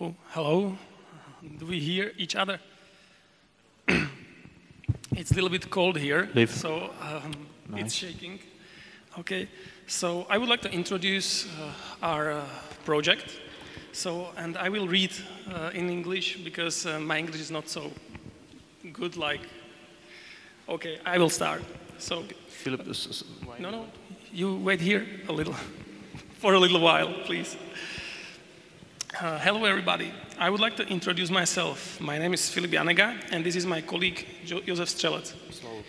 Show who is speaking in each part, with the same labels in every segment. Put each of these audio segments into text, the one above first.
Speaker 1: Oh, hello. Do we hear each other? It's a little bit cold here, so nice. It's shaking. Okay, so I would like to introduce our project. And I will read in English because my English is not so good. Okay, I will start. So,
Speaker 2: Filip,
Speaker 1: no, you wait here a little, for a little while, please. Hello, everybody. I would like to introduce myself. My name is Filip Janega, and this is my colleague, Josef Strelec.
Speaker 2: Slow.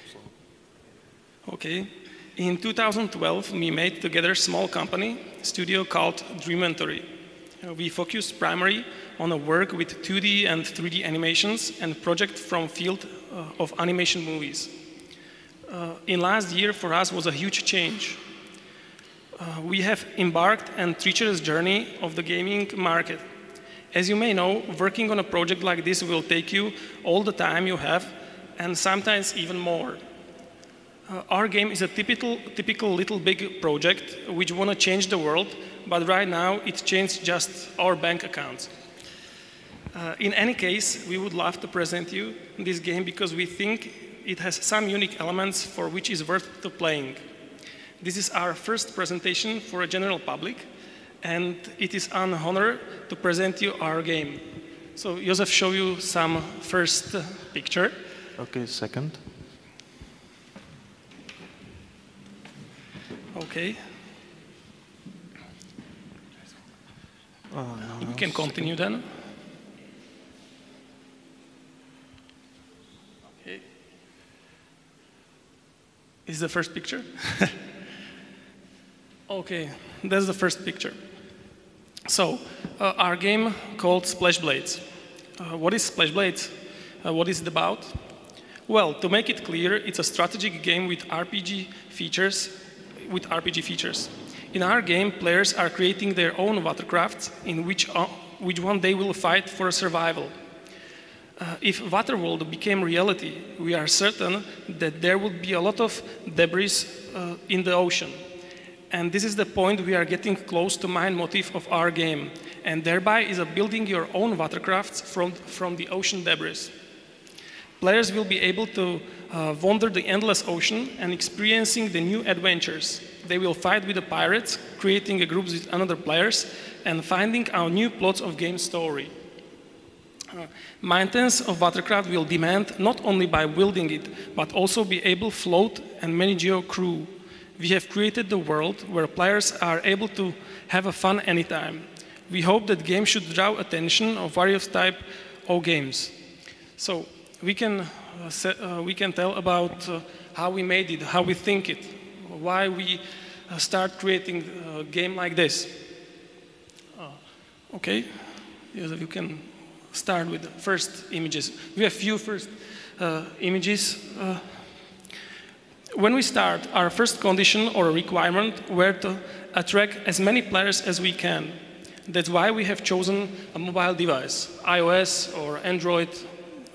Speaker 1: Okay. In 2012, we made together a small company, studio called Dreamventory. We focused primarily on a work with 2D and 3D animations and project from field of animation movies. In last year, for us, was a huge change. We have embarked on a treacherous journey of the gaming market. As you may know, working on a project like this will take you all the time you have, and sometimes even more. Our game is a typical little big project which want to change the world, but right now it changed just our bank accounts. In any case, we would love to present you this game because we think it has some unique elements for which is worth playing. This is our first presentation for a general public, and it is an honor to present you our game. So, Josef, show you some first picture.
Speaker 2: Okay, second.
Speaker 1: Okay. We can continue then. Okay. Is the first picture? Okay, that's the first picture. So, our game called SplashBlades. What is SplashBlades? What is it about? Well, to make it clear, it's a strategic game with RPG features. In our game, players are creating their own watercrafts in which one they will fight for survival. If Waterworld became reality, we are certain that there would be a lot of debris in the ocean. And this is the point we are getting close to main motif of our game, and thereby is building your own watercrafts from the ocean debris. Players will be able to wander the endless ocean and experiencing the new adventures. They will fight with the pirates, creating a group with other players, and finding our new plots of game story. Maintenance of watercraft will demand not only by building it, but also be able to float and manage your crew. We have created the world where players are able to have a fun anytime. We hope that game should draw attention of various types of games. So we can tell about how we made it, how we think it, why we start creating a game like this. Okay, you can start with the first images. We have few first images. When we start, our first condition or requirement were to attract as many players as we can. That's why we have chosen a mobile device, iOS or Android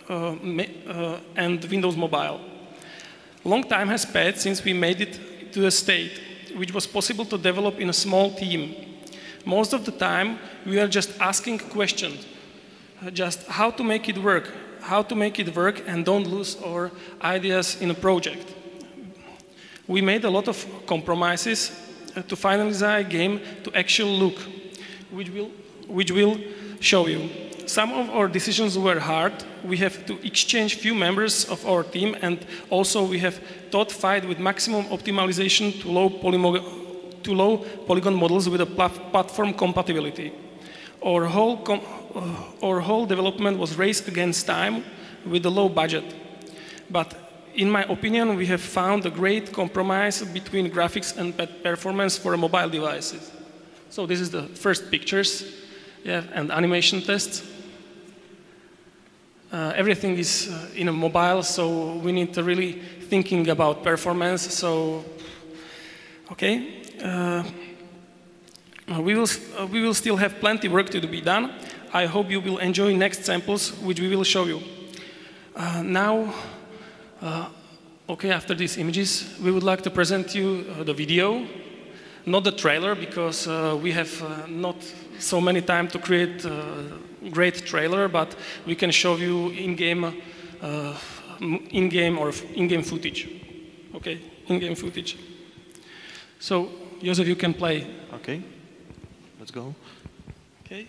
Speaker 1: and Windows Mobile. Long time has passed since we made it to a state which was possible to develop in a small team. Most of the time, we are just asking questions, just how to make it work and don't lose our ideas in a project. We made a lot of compromises to finalize a game to actual look, which will show you. Some of our decisions were hard. We have to exchange few members of our team, and also we have taught fight with maximum optimization to low polygon models with a platform compatibility. Our whole development was raced against time with a low budget. But in my opinion, we have found a great compromise between graphics and performance for mobile devices. So this is the first pictures, and animation tests. Everything is in a mobile, so we need to really thinking about performance. So, okay, we will still have plenty of work to be done. I hope you will enjoy next samples, which we will show you. Now, okay, after these images, we would like to present you the video. not the trailer, because we have not so many time to create a great trailer, but we can show you in-game footage. Okay, in-game footage. So, Josef, you can play.
Speaker 2: Okay, let's go.
Speaker 1: Okay.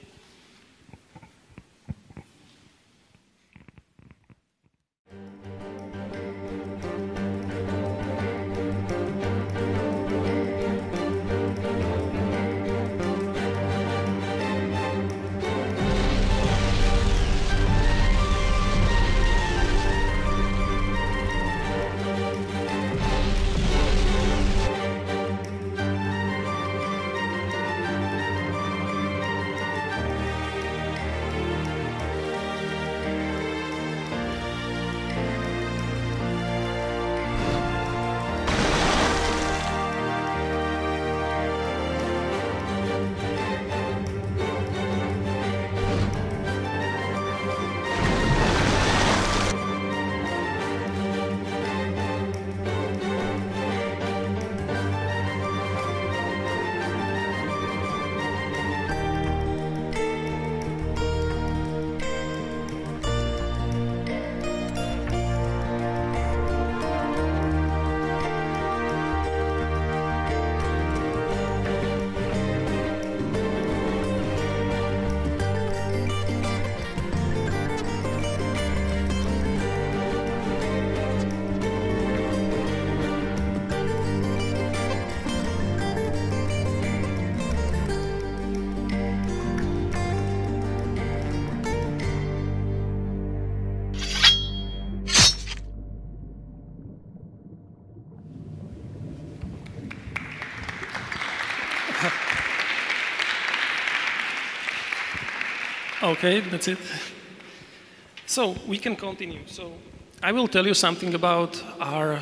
Speaker 1: Okay, that's it. So we can continue. So I will tell you something about our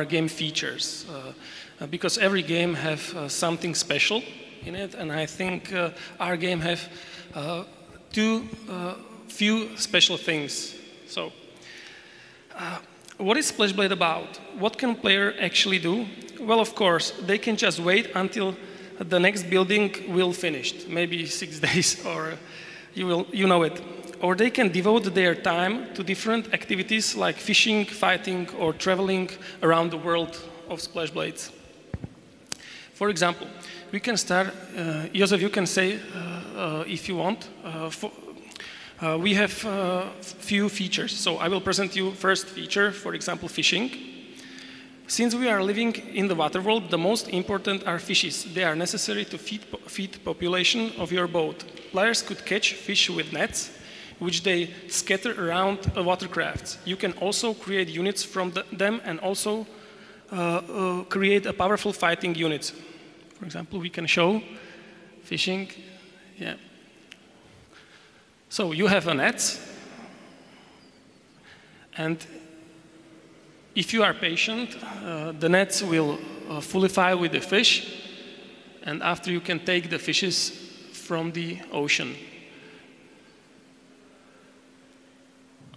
Speaker 1: game features, because every game have something special in it, and I think our game have few special things. So what is SplashBlade about? What can player actually do? Well, of course, they can just wait until the next building will finish, maybe 6 days, or you know it. Or they can devote their time to different activities like fishing, fighting, or traveling around the world of SplashBlades. For example, we can start, Josef, you can say if you want. We have few features, so I will present you first feature, for example, fishing. Since we are living in the water world, the most important are fishes. They are necessary to feed population of your boat. Players could catch fish with nets, which they scatter around watercrafts. You can also create units from them and also create a powerful fighting units. For example, we can show fishing. Yeah. So you have a net, and if you are patient, the nets will fully fill with the fish, and after you can take the fishes from the ocean.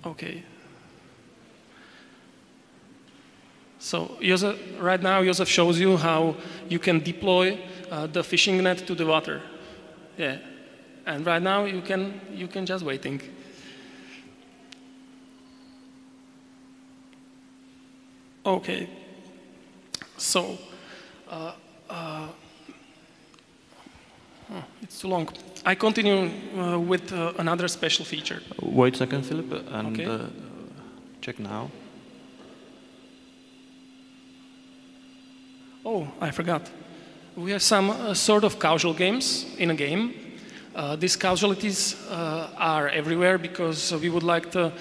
Speaker 1: Okay. So Josef, right now Josef shows you how you can deploy the fishing net to the water. Yeah. And right now you can just waiting. Okay, so it's too long. I continue with another special feature.
Speaker 2: Wait a second, Filip, and
Speaker 1: okay.
Speaker 2: Check now.
Speaker 1: Oh, I forgot. We have some sort of casual games in a game. These casualties are everywhere because we would like to.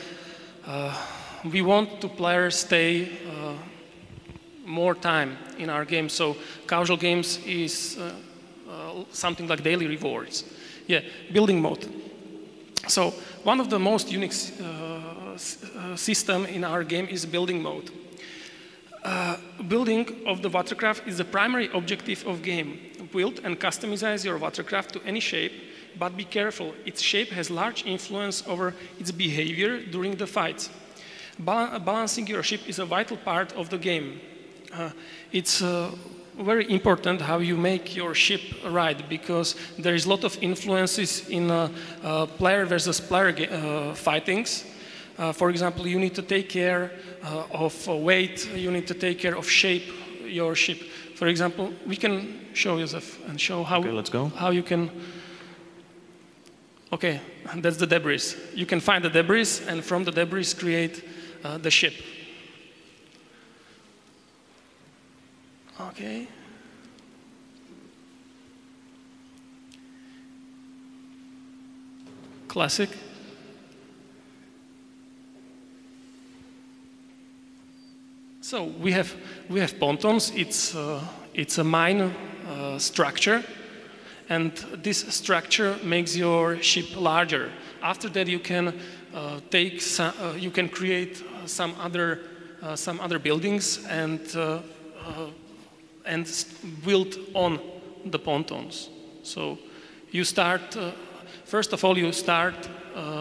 Speaker 1: We want to players stay more time in our game, so casual games is something like daily rewards. Yeah, building mode. So one of the most unique system in our game is building mode. Building of the watercraft is the primary objective of game. Build and customize your watercraft to any shape, but be careful, its shape has large influence over its behavior during the fights. Balancing your ship is a vital part of the game. It's very important how you make your ship ride, because there is a lot of influences in player versus player fightings. For example, you need to take care of weight, you need to take care of shape your ship. For example, we can show Josef and show how,
Speaker 2: okay, let's go.
Speaker 1: How you can. Okay, that's the debris. You can find the debris, and from the debris create the ship. Okay. Classic. So we have pontons. It's a mine structure, and this structure makes your ship larger. After that, you can you can create some other buildings and build on the pontons. So you start first of all you start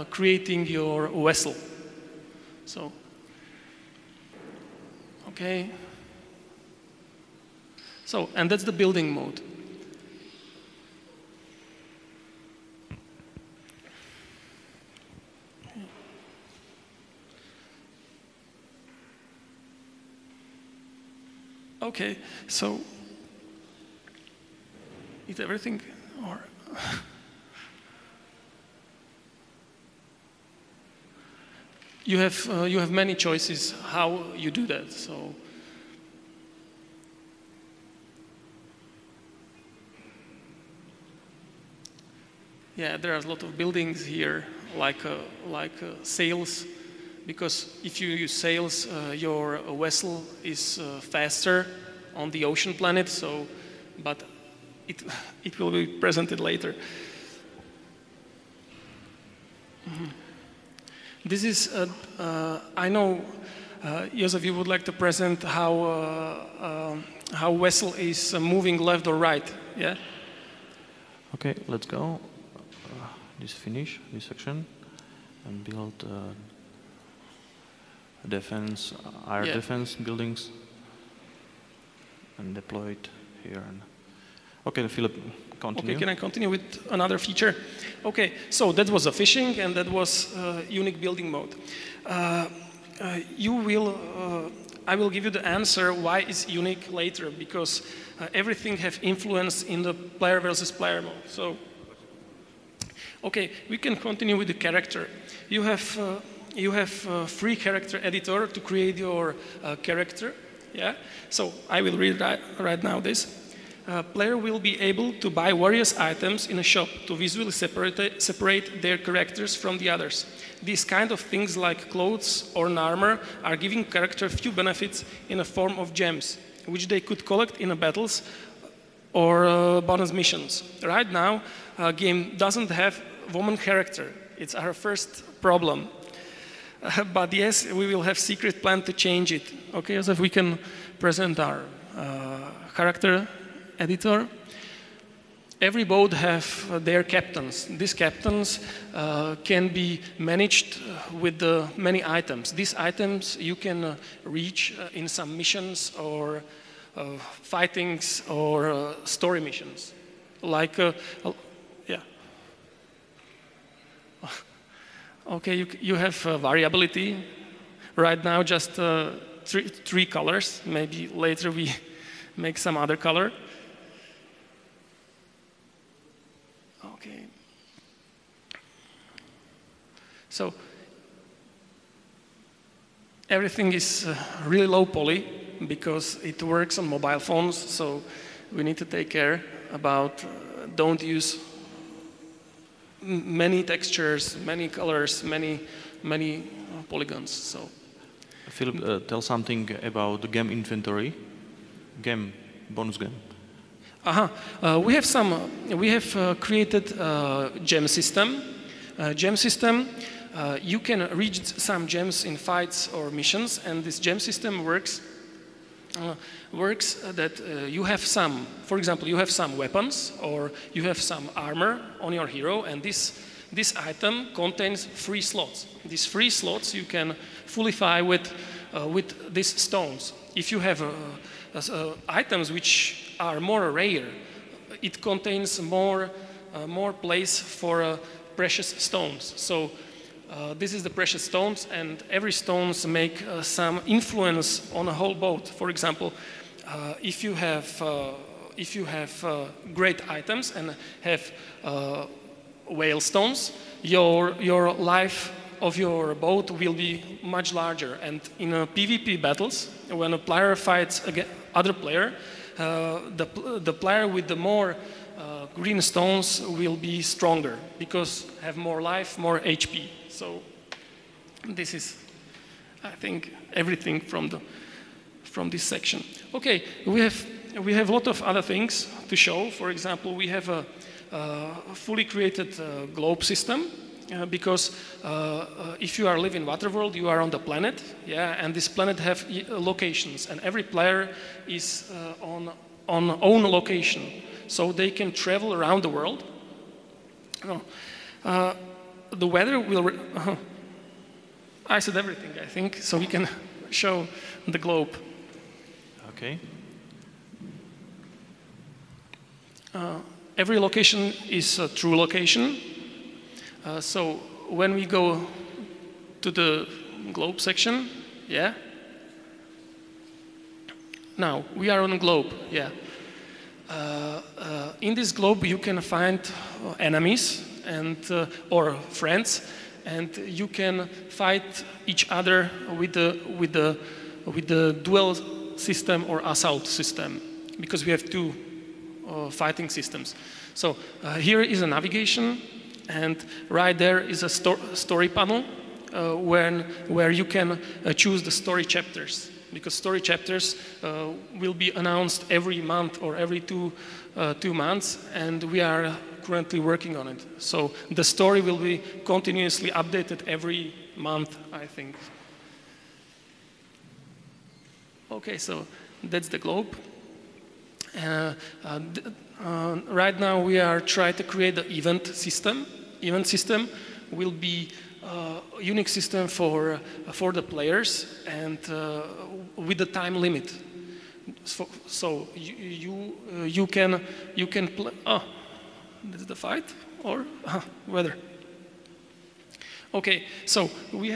Speaker 1: creating your vessel. So. Okay. So, and that's the building mode. Okay, so is everything or you have many choices how you do that. So yeah, there are a lot of buildings here, like sails, because if you use sails, your vessel is faster on the ocean planet. So, but it will be presented later. Mm-hmm. This is, I know, Josef, you would like to present how vessel is moving left or right, yeah?
Speaker 2: Okay, let's go. This finish, this section, and build defense, air defense buildings, and deploy it here. And okay, Filip, continue. Okay,
Speaker 1: can I continue with another feature? Okay, so that was a fishing, and that was unique building mode. I will give you the answer why it's unique later, because everything have influence in the player versus player mode. So, okay, we can continue with the character. You have free character editor to create your character. Yeah. So I will read right now this. Player will be able to buy various items in a shop to visually separate their characters from the others. These kind of things like clothes or an armor are giving character few benefits in a form of gems, which they could collect in battles or bonus missions. Right now, game doesn't have woman character. It's our first problem. But yes, we will have secret plan to change it. Okay, so if we can present our character editor. Every boat have their captains. These captains can be managed with many items. These items you can reach in some missions or fightings or story missions. Like, yeah. Okay, you have variability. Right now just three colors. Maybe later we make some other color. Okay. So everything is really low poly because it works on mobile phones. So we need to take care about don't use many textures, many colors, many polygons. So,
Speaker 2: Filip, tell something about the game inventory, bonus game.
Speaker 1: We have created a gem system. You can reach some gems in fights or missions, and this gem system works that you have some, for example, you have some weapons or you have some armor on your hero, and this item contains 3 slots. These 3 slots you can fullify with these stones. If you have items which are more rare. It contains more place for precious stones. So this is the precious stones, and every stones make some influence on a whole boat. For example, if you have great items and have whale stones, your life of your boat will be much larger. And in PvP battles, when a player fights against other player, the player with the more green stones will be stronger because have more life, more HP. So this is, I think, everything from this section. Okay, we have a lot of other things to show. For example, we have a fully created globe system. Because if you are living in water world, you are on the planet, yeah, and this planet have locations, and every player is on own location, so they can travel around the world. The weather will. I said everything, I think, so we can show the globe.
Speaker 2: Okay.
Speaker 1: Every location is a true location. So when we go to the globe section, yeah. Now we are on a globe, yeah. In this globe you can find enemies and or friends, and you can fight each other with the duel system or assault system, because we have two fighting systems. So here is a navigation. And right there is a story panel where you can choose the story chapters, because story chapters will be announced every month or every two months, and we are currently working on it. So the story will be continuously updated every month, I think. Okay, so that's the globe. Right now we are trying to create the event system. Event system will be a unique system for the players, and with the time limit. So you can play. Oh, that's the fight or weather. Okay, so we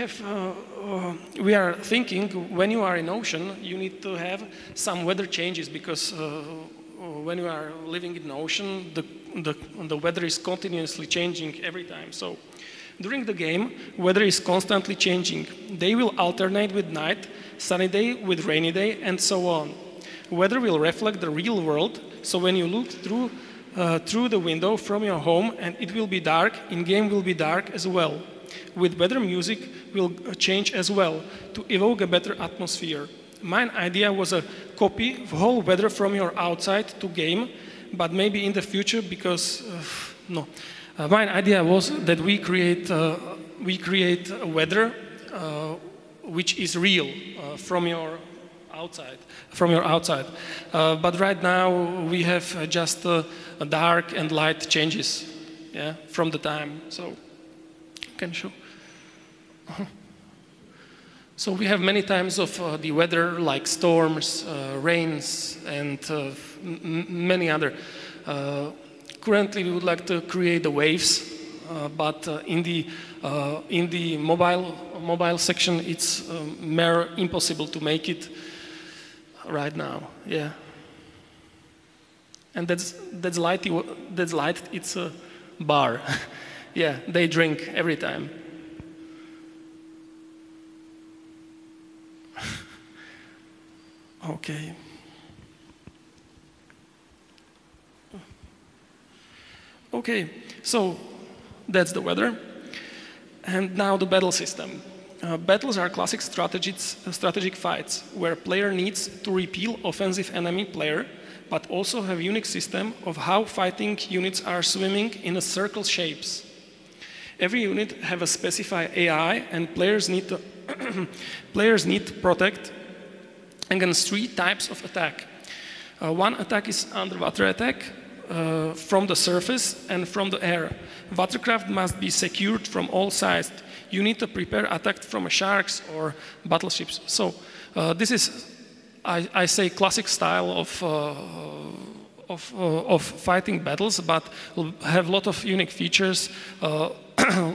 Speaker 1: are thinking when you are in ocean, you need to have some weather changes, because when you are living in the ocean, the weather is continuously changing every time. So during the game, weather is constantly changing. Day will alternate with night, sunny day with rainy day, and so on. Weather will reflect the real world, so when you look through the window from your home and it will be dark, in-game will be dark as well. With weather, music will change as well to evoke a better atmosphere. My idea was a copy of whole weather from your outside to game, but maybe in the future, because no. My idea was that we create a weather which is real from your outside. But right now we have just a dark and light changes, yeah, from the time. So can show. So we have many times of the weather, like storms, rains, and many other. Currently, we would like to create the waves, but in the mobile section, it's mere impossible to make it right now. Yeah, and that's light. It's a bar. Yeah, they drink every time. Okay. Okay, so that's the weather. And now the battle system. Battles are classic strategic fights where player needs to repel offensive enemy player, but also have unique system of how fighting units are swimming in a circle shapes. Every unit have a specified AI, and players need to protect against 3 types of attack. One attack is underwater attack from the surface and from the air. Watercraft must be secured from all sides. You need to prepare attack from sharks or battleships. So this is I say classic style of fighting battles, but will have a lot of unique features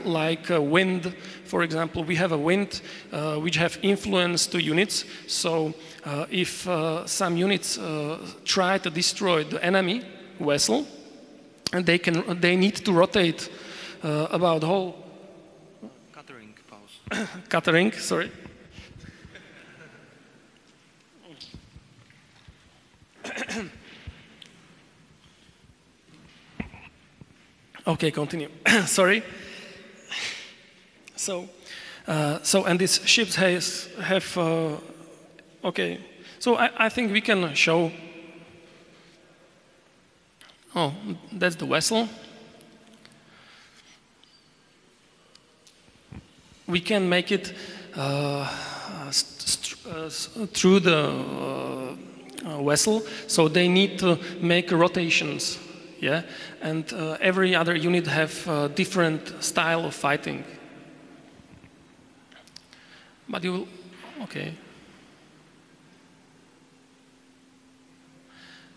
Speaker 1: like wind. For example, we have a wind which have influence to units. So if some units try to destroy the enemy vessel, and they need to rotate about the whole
Speaker 2: Catering pause.
Speaker 1: catering, sorry. Okay, continue. Sorry. So and these ships have okay. So I think we can show. Oh, that's the vessel. We can make it through the vessel, so they need to make rotations, yeah. And every other unit have different style of fighting. But you will, okay.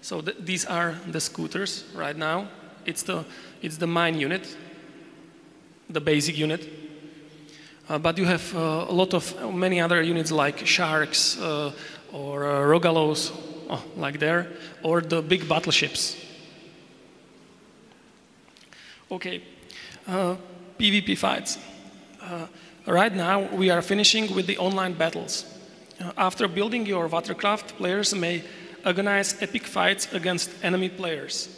Speaker 1: So these are the scooters right now. It's the mine unit, the basic unit. But you have a lot of many other units like sharks or rogallos, like there, or the big battleships. Okay, PvP fights. Right now we are finishing with the online battles. After building your watercraft, players may organize epic fights against enemy players.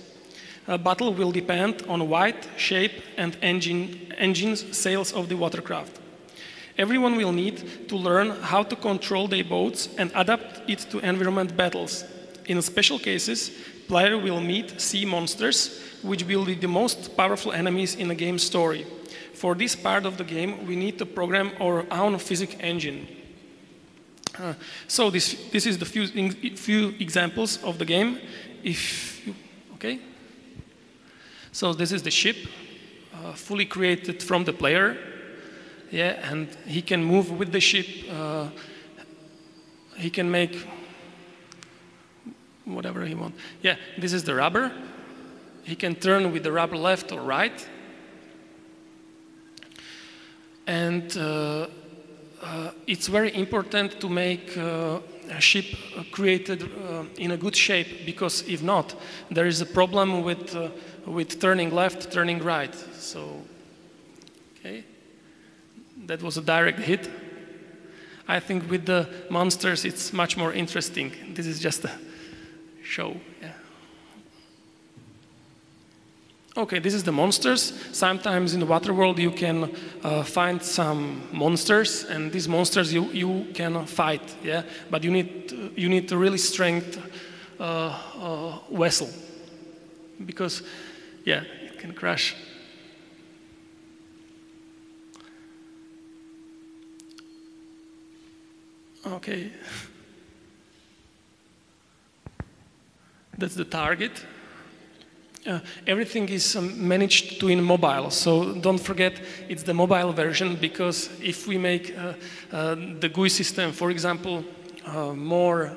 Speaker 1: A battle will depend on weight, shape, and engines sails of the watercraft. Everyone will need to learn how to control their boats and adapt it to environment battles. In special cases, player will meet sea monsters, which will be the most powerful enemies in a game story. For this part of the game, we need to program our own physics engine. So this is the few examples of the game. Okay. So this is the ship, fully created from the player. Yeah, and he can move with the ship. He can make whatever he wants. Yeah, this is the rubber. He can turn with the rubber left or right. And it's very important to make a ship created in a good shape, because if not, there is a problem with turning left, turning right. So, okay. That was a direct hit. I think with the monsters it's much more interesting. This is just a show. Yeah. Okay, this is the monsters. Sometimes in the water world you can find some monsters, and these monsters you can fight. Yeah, but you need to really strength vessel, because yeah, it can crash. Okay, that's the target. Everything is managed to in mobile, so don't forget it's the mobile version, because if we make the GUI system, for example, no,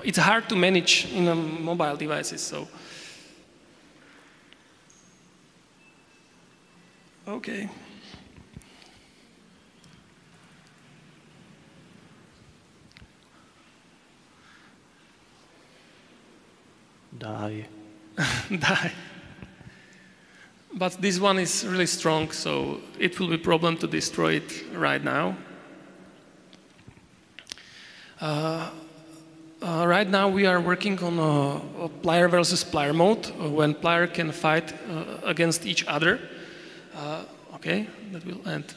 Speaker 1: it's hard to manage in mobile devices. So. Okay.
Speaker 2: Die.
Speaker 1: Die. But this one is really strong, so it will be a problem to destroy it right now. Right now we are working on a player versus player mode, when player can fight against each other. Okay, that will end.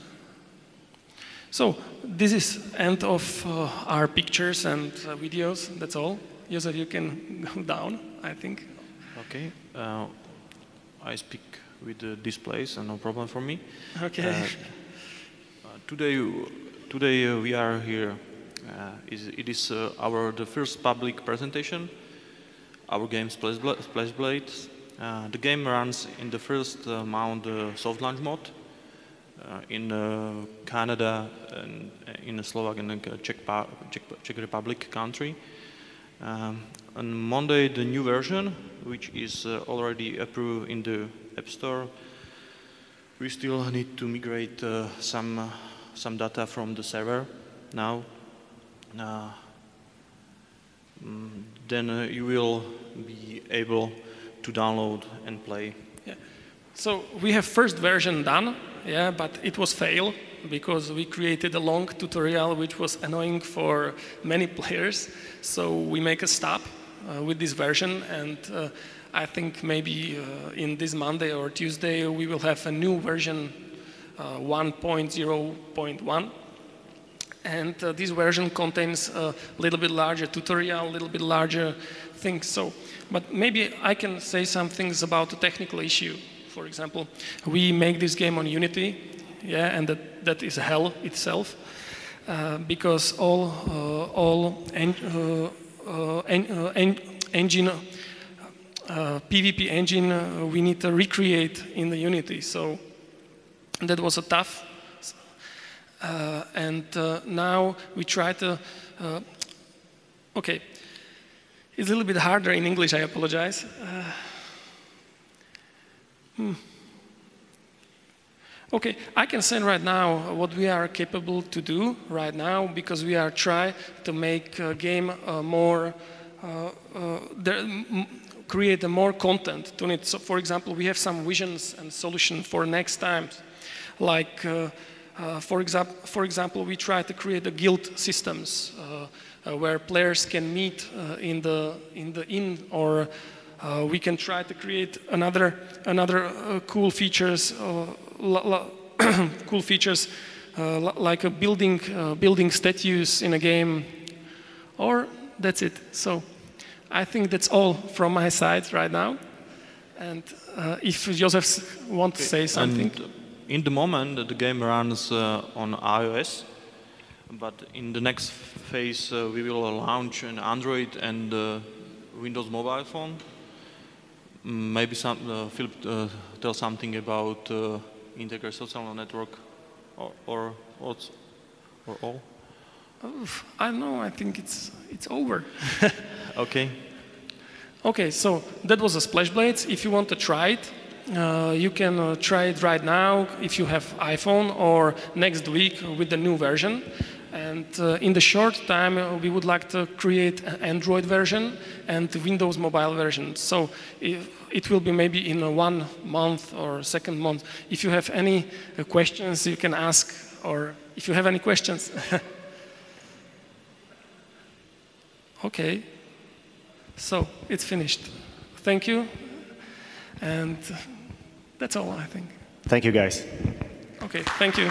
Speaker 1: So this is end of our pictures and videos. That's all. Josef, you can go down, I think.
Speaker 2: Okay. I speak with the displays, and no problem for me.
Speaker 1: Okay.
Speaker 2: Today we are here. It is the first public presentation. Our game SplashBlades. The game runs in the first mount soft launch mode. in Canada, and in Slovak and Czech Republic country. On Monday, the new version, which is already approved in the App Store. We still need to migrate some data from the server now. Then you will be able to download and play.
Speaker 1: Yeah. So we have first version done, yeah, but it was fail because we created a long tutorial which was annoying for many players. So we make a stop with this version, and I think maybe in this Monday or Tuesday we will have a new version 1.0.1. And this version contains a little bit larger tutorial, a little bit larger things. So, but maybe I can say some things about the technical issue. For example, we make this game on Unity, yeah, and that is hell itself, because all engine, PvP engine, we need to recreate in the Unity. So that was a tough. And now we try to, okay, it's a little bit harder in English, I apologize. Okay, I can say right now what we are capable to do right now, because we are trying to make a game more, create more content to it. So for example, we have some visions and solutions for next time, like for example, we try to create a guild systems where players can meet in the inn, or we can try to create another cool features, cool features like a building statues in a game, or that's it. So I think that's all from my side right now. And if Josef wants to say something.
Speaker 2: In the moment, the game runs on iOS, but in the next phase, we will launch an Android and Windows mobile phone. Maybe Filip tell something about integrated social network, or all.
Speaker 1: I don't know. I think it's over.
Speaker 2: Okay.
Speaker 1: Okay. So that was a SplashBlades. If you want to try it. You can try it right now if you have iPhone, or next week with the new version. And in the short time, we would like to create an Android version and Windows mobile version. So it will be maybe in 1 month or second month. If you have any questions, you can ask, or if you have any questions. Okay. So it's finished. Thank you. And that's all, I think.
Speaker 3: Thank you, guys.
Speaker 1: Okay, thank you.